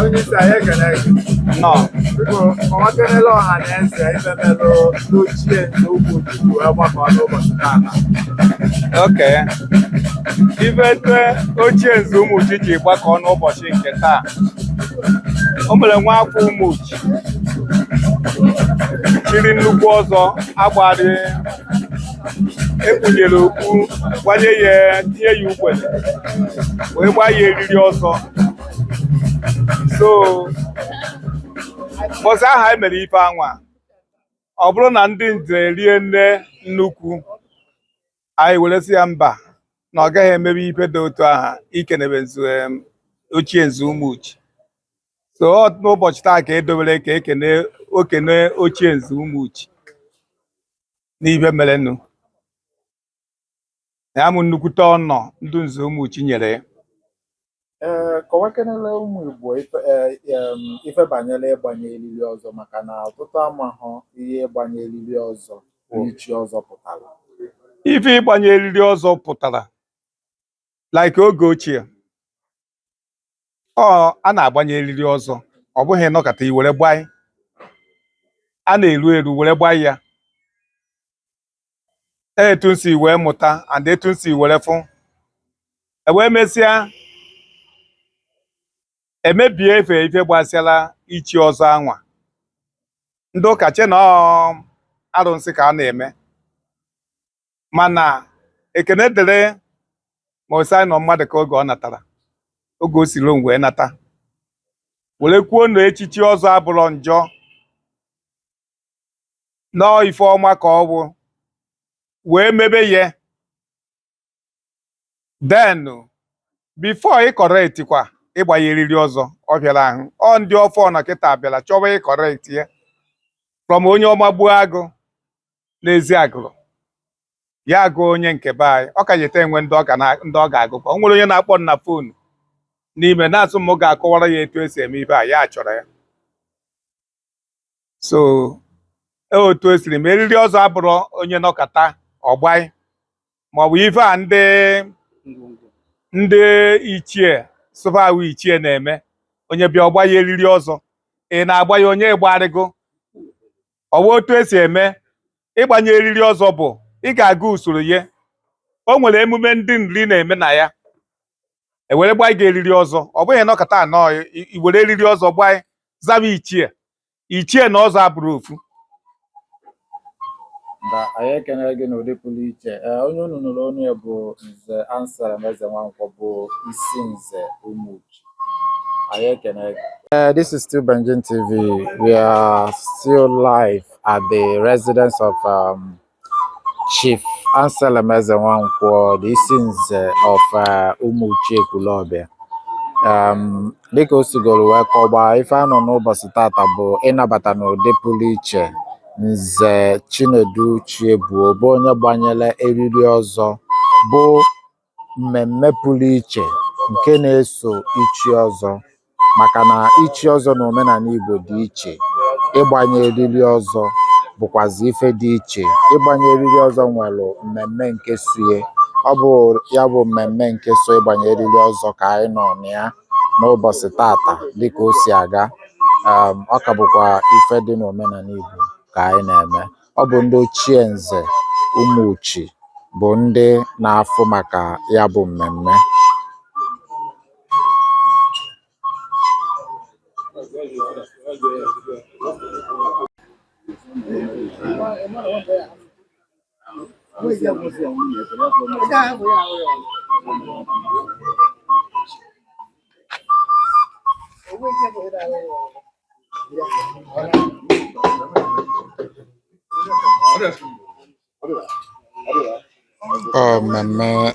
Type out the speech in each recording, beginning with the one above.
onye isi anyị ekele gị. Nọ. Biko, ọnwakenela ọha na eze ifemelụ n'ochie nke ukwu tupu ọgbakọ n'ụbọchị taata. Okay. Ife ochie nze Umuchi ji gbakọ n'ụbọchị nke taa. O mere nwa afọ Umuchi chiri nnukwu ọzọ agbarị ekpunyere okpu gbanye ya tinye ya ugbene wee gbaa ya eriri ọzọ. So mbọsị aha emere ife anwa ọ bụrụ na ndị nze rie nne nnukwu anyị weresi ya mba na ọ gaghị emebe ife dị otu aha ikenebe ochie nze Umuchi. So n'ụbọchị taa ka edobere ka okene ochie nze Umuchi n'ife merenụ ya mụ nnukwute ọnọ ndị nze Umuchi nyere ya. Kọwakenela ụmụ Igbo ife banyere ịgbanye eriri ọzọ maka na ọtụtụ amahụ ihe ịgbanye eriri ọzọ Ichi Ozo pụtara. Ife ịgbanye eriri ọzọ pụtara like oge ochie a na-agbanye eriri ọzọ ọ bụghị nọkọta iwere gbanye, a na-eru eru were gbanye ya. Etu nsi wee mụta and etu nsi were fụ wee mesịa emebie ife gbasịala Ichi Ozo anwa. Ndị ụka che na arụnsị ka a na-eme, mana ekene dere ma osi nọ mmadụ ka oge ọ natara, oge o siri wee nata were kwuo na echichi ọzọ abụrụ njọ nọọ ife ọma ka ọ bụ wee mebe ye. Then before ị correct kwa ịgbanye eriri ọzọ ọ bịara ahụ ọ ndị ọfọ na kịta bịara chọwa ị correct ya from onye ọma gbuo agụ n'ezi agụrụ ya agụ onye nke be anyị. Ọ ka jeta enwe ndị ọ ga-agụkọ. O nwere onye na-akpọ na fonu n'ime na-asụ m ga-akọwara ya etu esi eme ibe a ya chọrọ ya. So otu esiri ma eriri ọzọ abụrụ onye nọkọta ọgbanye maọbụ ife a ndị ichie sụpawu ichie na-eme. Onye bịa ọgbanye eriri ọzọ ị na-agbanye onye gbarịgo ọwa otu esi eme ịgbanye eriri ọzọ bụ ị ga-aga usoro ya. O nwere emume ndị nri na-eme na ya ewere gbanye gị eriri ọzọ. Ọ bụghị nọkọta anọ iwere eriri ọzọ gbanye zaba ichie na ọzọ abụrụ ofu. Anyị ekenere gị n'ụdị pụrụ iche. Onye unu nụrụ ọnụ ya bụ Nze Anselm Eze Nwankwọ bụ isi nze Umuchi. Anyị ekenere gị. This is still BenginTV. We are still live at the residence of Chief Anselm Eze Nwankwọ, the isi nze of Umuchi EKWULOBIA. Dịka o sigoro wee kọgbaa ife anọ n'ụbọchị tata bụ ịnabata n'ụdị pụrụ iche Nze CHINEDU CHIEBUE bụ onye gbanyere eriri ọzọ, bụ mmemme pụrụ iche nke na-eso Ichi Ozo, maka na Ichi Ozo na omenala Igbo dị iche. Ịgbanye eriri ọzọ bụkwazi ife dị iche. Ịgbanye eriri ọzọ nwere mmemme nke suye. Ọ bụ ya bụ mmemme nke so ịgbanye eriri ọzọ ka anyị nọ na ya n'ụbọchị tata dịka o si aga. Ọ ka bụkwa ife dị n'omenala Igbo ka anyị na-eme. Ọ bụ ndị ochie nze Umuchi bụ ndị na-afụ maka ya bụ mmemme. Mmemme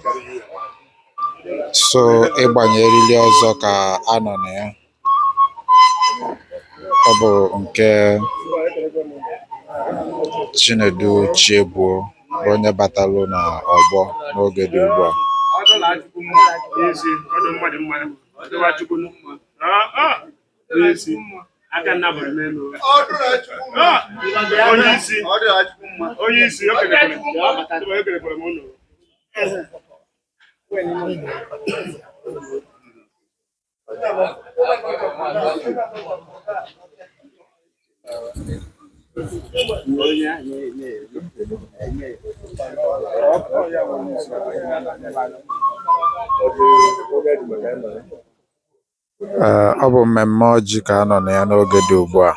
so ịgbanye eriri ọzọ ka a nọ na ya. Ọ bụ nke CHINEDU CHIEBUE bụ onye batalụ na ọgbọ n'oge dị ugbu a. Ọ bụ mmemme ọjị ka a nọ na ya n'oge dị ugbu a.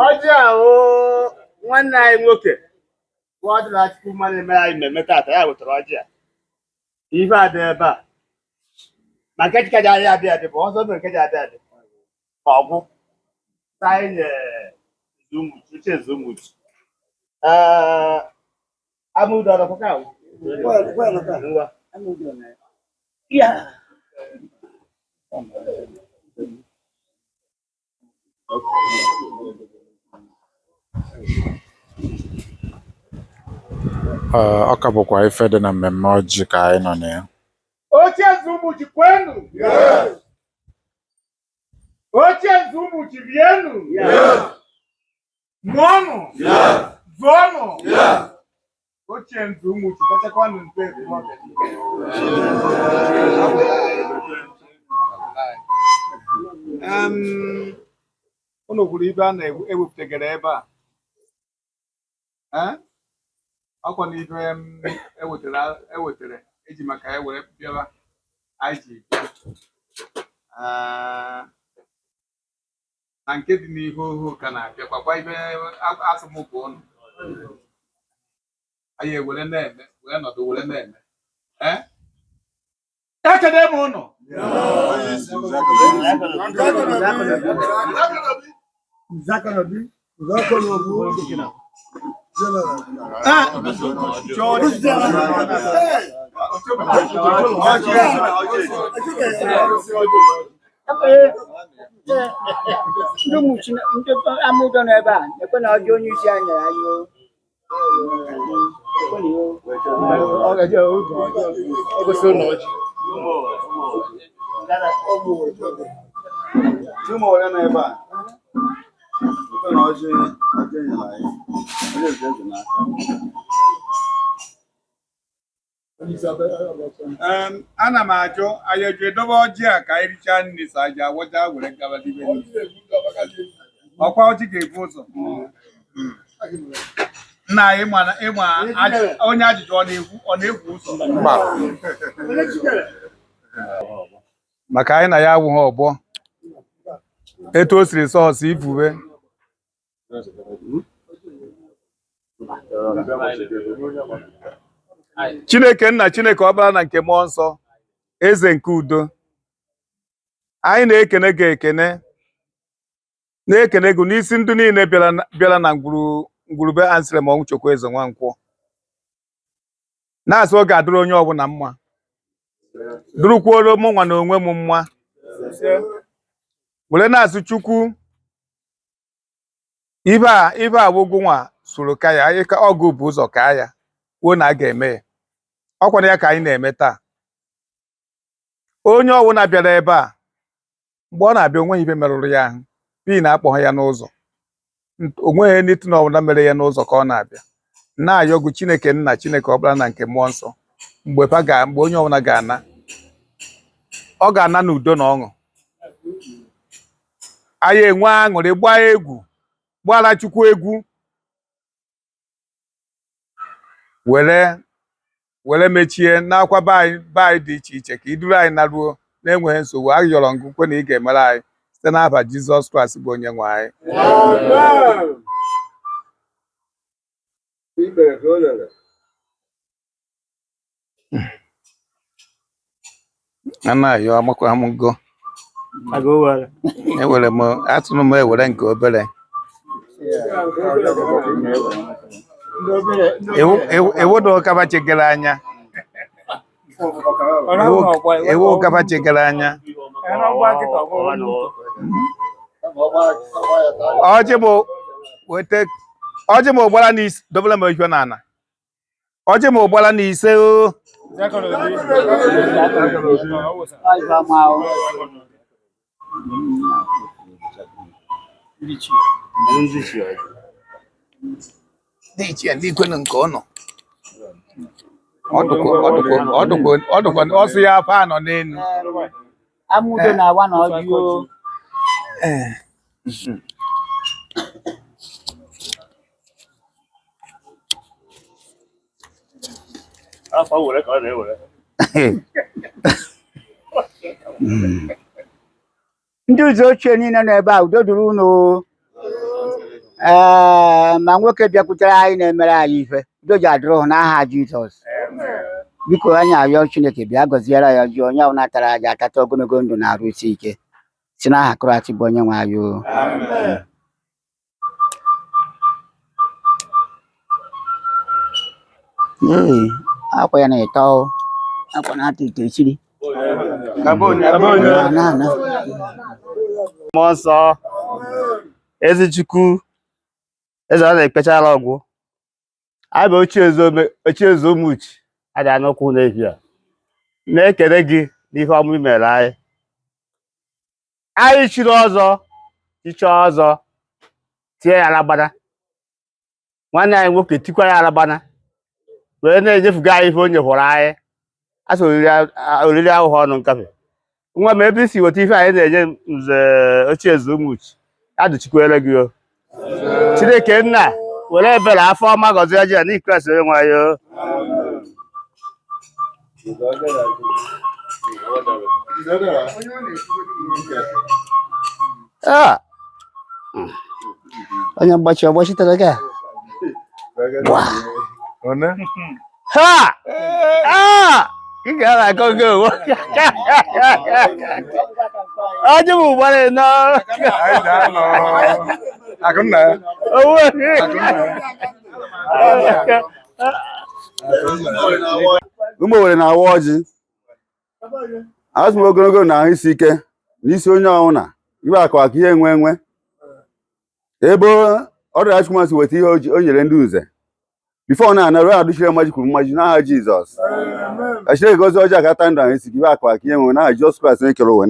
Ọjị ahụ nwanne anyị nwoke bụ ọdịrachukwu na-eme anyị mmemme tata ya wetara ọjị a ife adị ebe a ma nke ji adị abịa adị bụ ọzọ bụ nke ji adị adị ma ọgwụ anyị uche zumuchi amụdo ọdọkwa ahụ Ọ ka bụkwa ife dị na mmemme ọjị ka anyị nọ na ya. Oche zumuchi kwenu oche zumuchi rienu mụọnụ zụọnụ oche zumuchi tachakwanụ mpe unu kwuru ibe a na-ewepụtagara ebe a ọkwa na ibe ewetara eji maka ya were bịara IGBA na nke dị n'ihu ohu ka na-abịakwakwa ibe asụmụpụ ọnụ anyị ewere na-eme were nọdụ were na-eme ekene m ụnụ ndị amụdo nọ ebe a ekwe na ọjọọ onye isi anya ya ana m ajụ anyị eji edobe ọjị a ka anyị richaa nri so aja awaja were gaba dibe ọkwa ọjị ga-ebu ụzọ nna anyị ịma onye ajụjụ ọ na-ekwu ụzọ maka anyị na ya awụghị ọgbọ etu o siri sọọsụ ifube Chineke nna Chineke ọbara na nke mmụọ nsọ eze nke udo anyị na-ekene gị ekene na-ekene gị n'isi ndụ niile bịara na ngwurube ansịrị ma ọnwụ chokwa eze Nwankwọ na-asị ọ ga-adụrụ onye ọbụla mma dụrụkwuoro mụ nwa na onwe m mma were na-asị Chukwu ibe a wụgwụ nwa soro ka ya anyị ka ọgụ bụ ụzọ ka ya kwuo na a ga-eme ya ọkwana ya ka anyị na-eme taa onye ọbụla bịara ebe a mgbe ọ na-abịa onweghị ibe merụrụ ya ahụ pi na-akpọghị ya n'ụzọ onweghị ndị tụna ọbụla mere ya n'ụzọ ka ọ na-abịa na-ayọ ọgụ Chineke nna Chineke ọbụla na nke mmụọ nsọ mgbe onye ọbụla ga-ana ọ ga-ana n'udo na ọṅụ anyị enwe aṅụrị gbaa egwu gbara Chukwu egwu were mechie n'akwa be anyị dị iche iche ka iduru anyị na ruo na-enweghị nsogbu a yọrọ ngụkwe na ị ga-emere anyị site n'aha Jizọs Kraịst bụ onye nwe anyị a na-ayọ amakwa m go ewere m atụrụ m ewere nke obere ewu na ụkaba chegara anya ewu ụkaba chegara anya ọjị ma ụgbara n'isi dobere m ehio n'ala ọjị ma ụgbara n'ise o Ichi ndị Ichi Ozo. Ndị ichie ndị ikwe nke ụnụ. Ọdụkwa ọsụ ya afọ anọ n'elu. Amudo na awa na ọjị o. Afọ were ka ọ na-ewere. Ndị ụzọ ochie niile nọ ebe a udo duru unu. Ma nwoke bịakwutere anyị na-emere anyị ife udo ji adịrị hụ n'aha Jizọs. Biko anyị arịọ Chineke bịa gọziere ya ọjị onye ọbụla tara aja atata ogologo ndụ na arụ isi ike si n'aha Kraịst bụ onye nwe anyị o. Akwa ya na-eto akwa na-atọ ite chiri. Mmụọ nsọ eze Chukwu eze ọ na-ekpechara ọgwụ anyị bụ ochie eze ụmụchi adị n'ụkwụ n'ehi a na-ekele gị n'ihe ọmụ mere anyị chiri ọzọ chiche ọzọ tie ya alagbana nwanne anyị nwoke tikwa ya alagbana wee na-enyefuga anyị ihe o nyehụrụ anyị asị oriri ahụhụ ọnụ nkafe nwa m ebe isi weta ife anyị na-enye nze ochie eze ụmụchi adụchikwere gị o Chineke nna were ebere afọ ọma gọzie ọjị ya n'ihi Kraịst onye nwe anyị o. Onye mgbachi ọgbachitere gị ị ga-akọ gị onwe ọjị bụ gbara nọ ụmụ Owere na-awa ọjị azụ m ogologo na ahụ isi ike n'isi onye ọbụla ibe akwa ka ihe enwe ebe ODIRACHUKWUNMA si weta ihe o nyere ndị nze bifo na anarụ adụchire mmaji kwuru mmaji n'aha Jizọs achire gozi ọjị akata ndụ ahụ isi ibe akwa ka ihe enwe n'aha Jizọs Kraịst ekere ụwa.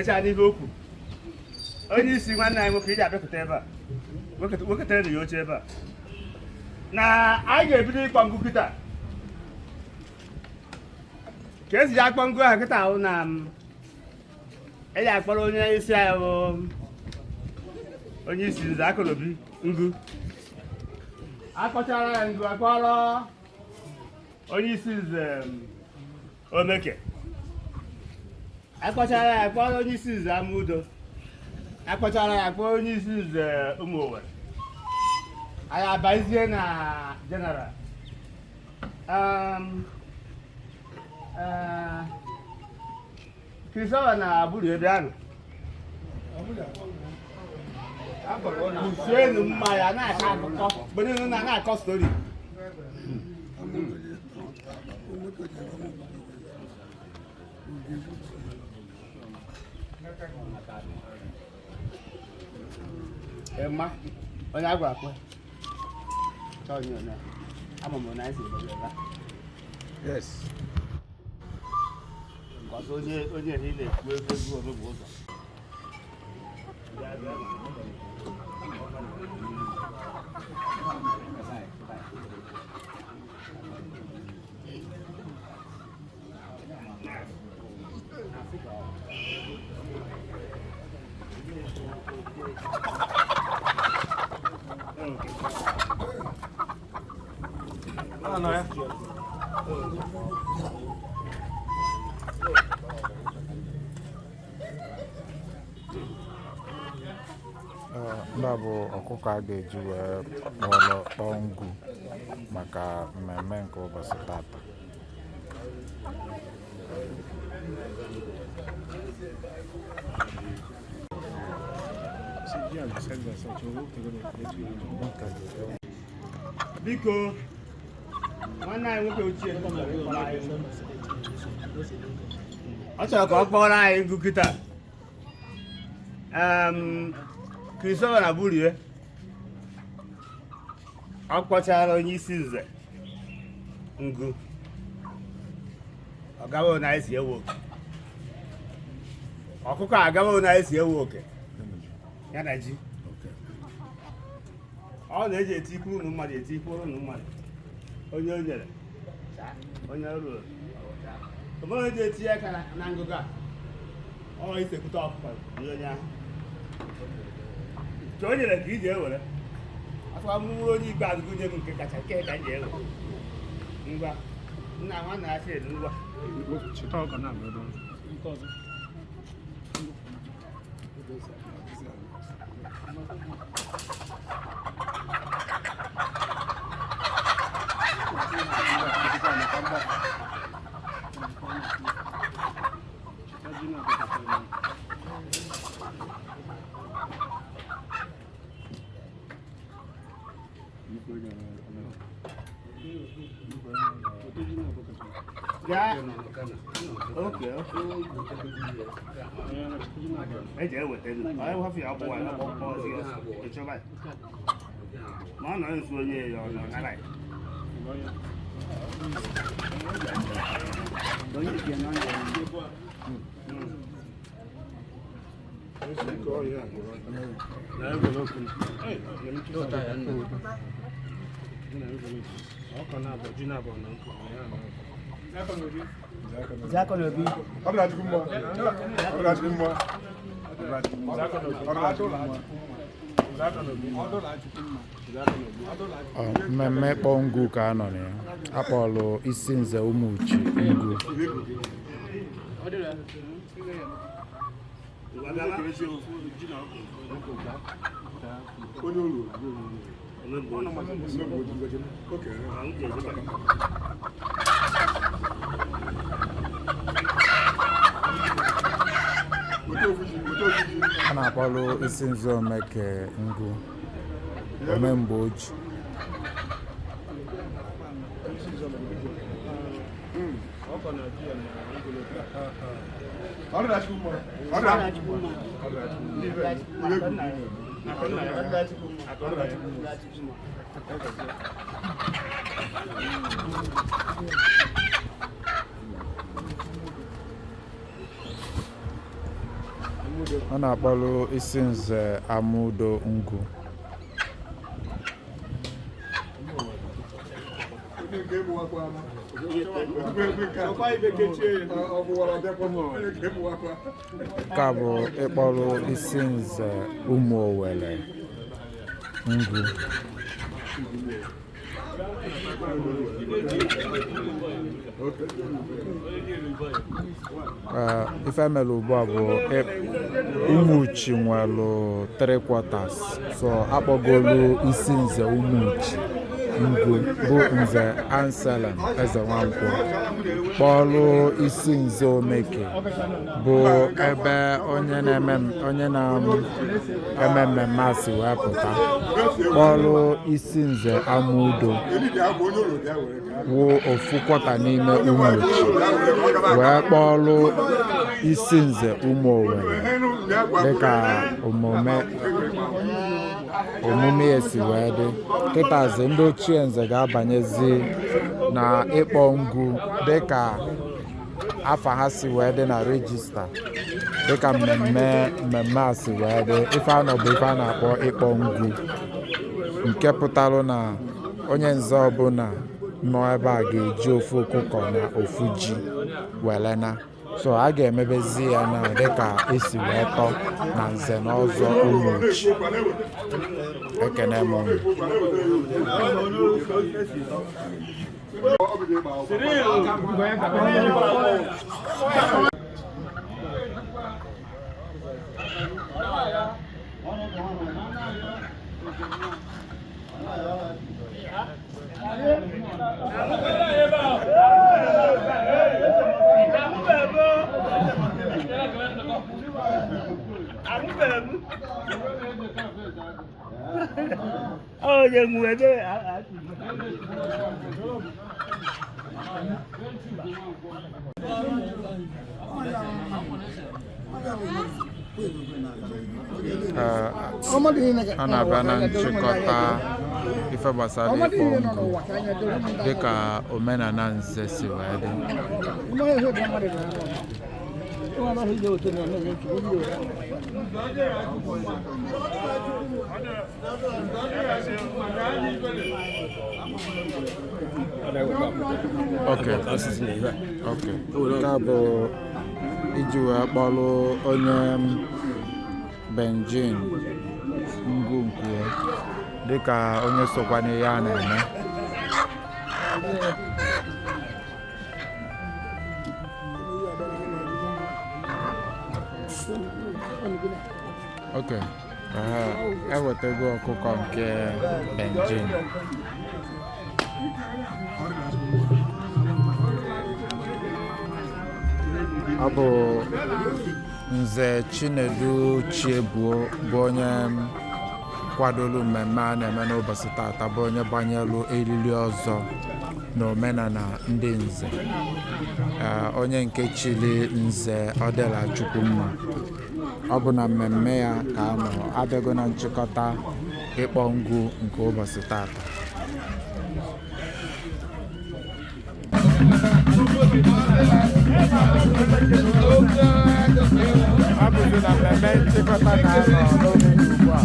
mechaa n'ihe okwu onye isi nwanne anyị nwoke iji abịapụta ebe a wekọtara ya oche ebe a na anyị ga-ebido ịkpọ ngụ kịta ka esi ji akpọ ngụ ahụ kịta ahụ na eji akpọrọ onye isi anyị bụ onye isi nze akụlobi ngụ akpọchara ya ngụ akpọrọ onye isi nze omeke akpọchara ya akpọrọ onye isi nze amudo akpọchara ya akpọrọ onye isi nze ụmụ Owere anyị abazie na general Christopher na abụrụ ebe ahụ usuenu mmanya na-akọ akụkọ mgbe niile na-akọ stori Emma onye a gwara kwe chọọ onye ama m na esi ebe Yes. ọzọ onye niile ekwu egwu omegbu ụzọ ndị a bụ ọkụkọ a ga-eji wee kpọọ ngụ maka mmemme nke ụbọchị tata. biko nwanne anyị nwoke ochie ọ chọrọ ka ọ kpọrọ anyị ngụ kịta Christopher na burie ọ kpọchara onye isi nze ngụ ọ gawa na esi ewe oke ọkụkọ agawa na esi ewe oke ya na ji ọ na-eji etikwu ụnụ mmadụ etikwuru ụnụ mmadụ onye o nyere onye ruo omewe eji etinye aka na ngụgụ a ọ isekwute ọkụkọ dị onye ahụ ka o nyere ka iji ewere afọ mụrụ onye igbe azụgụnye m nke kacha nke ka m ji ewere ngwa nna nwanne ya sị ngwa Okay. Eji eweta elu, onye hafụ ya akwụwa ya ọkpọ ọzọ ịchọba ya. Ma ọ nọ nso onye ya ọ nọ nara ya. Zakolobi. Mmemme ịkpọ ngụ ka a nọ na ya. Akpọlụ isi nze ụmụuchi ngụ. A na-akpọlụ isi nze omeke ngụ omemgbe oji. ọ na-akpọrọ isi nze Amudo Ngwu. Nke a bụ ịkpọrọ isi nze ụmụ Owere Ngwu. Ife mere ugbu a bụ Umuchi nwere 3 quarters, so akpọgolu isi nze Umuchi Ngwu bụ nze Anselm Eze Nwankwọ kpọlụ isi nze Omeke bụ ebe onye na-eme mmemme asị wee pụta, kpọlụ isi nze Amudo wụ ofu kwọta n'ime Umuchi wee kpọlụ isi nze ụmụ Owere dịka omume esi wee dị. Kịtazi ndị ochie nze ga-abanyezi na ịkpọ Ngwu dịka afa ha si wee dị na rejista, dịka mmemme a si wee dị. Ife anọ bụ ife a na-akpọ ịkpọ Ngwu, nke pụtalụ na onye nze ọbụla nọ ebe a ga-eji ofu ọkụkọ na ofu ji welena. So a ga-emebezi ya na dịka esi wee tọ na nze na ọzọ Umuchi. Ekene m unu. Oh, yang muda. A na-abịa na nchịkọta ife gbasara ịkpọ Ngwu dịka omenala nze si wee dị. Okay. Nke a bụ iji wee kpọrọ onye Benjin Ngwu nke dịka onye sokwa n'ihe a na-eme. Okay. Ewetego ọkụkọ nke Benjin. Ọ bụ nze Chinedu CHIEBUE bụ onye kwadolu mmemme a na-eme n'ụbọchị tata, bụ onye gbanyelu eriri ọzọ na omenala ndị nze. Onye nke chili nze ODIRACHUKWUNMA. Ọ bụ na mmemme ya ka a nọ abịago na nchịkọta ịkpọ Ngwu nke ụbọchị tata. Ọ bụzi na mmemme nchịkọta ka a nọ n'oge ugbu a.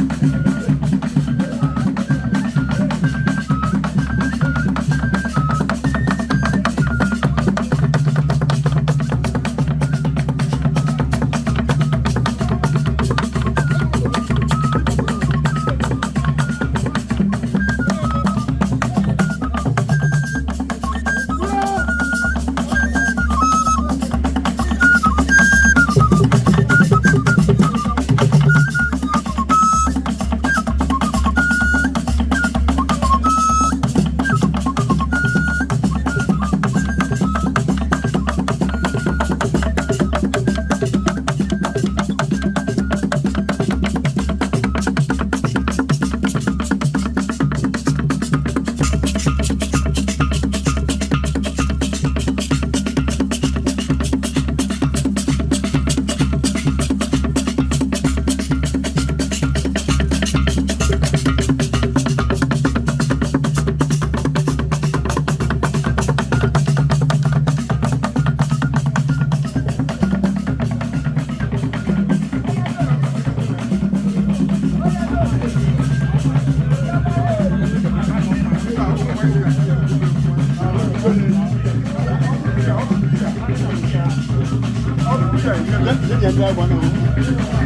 Jadi yang dia mana?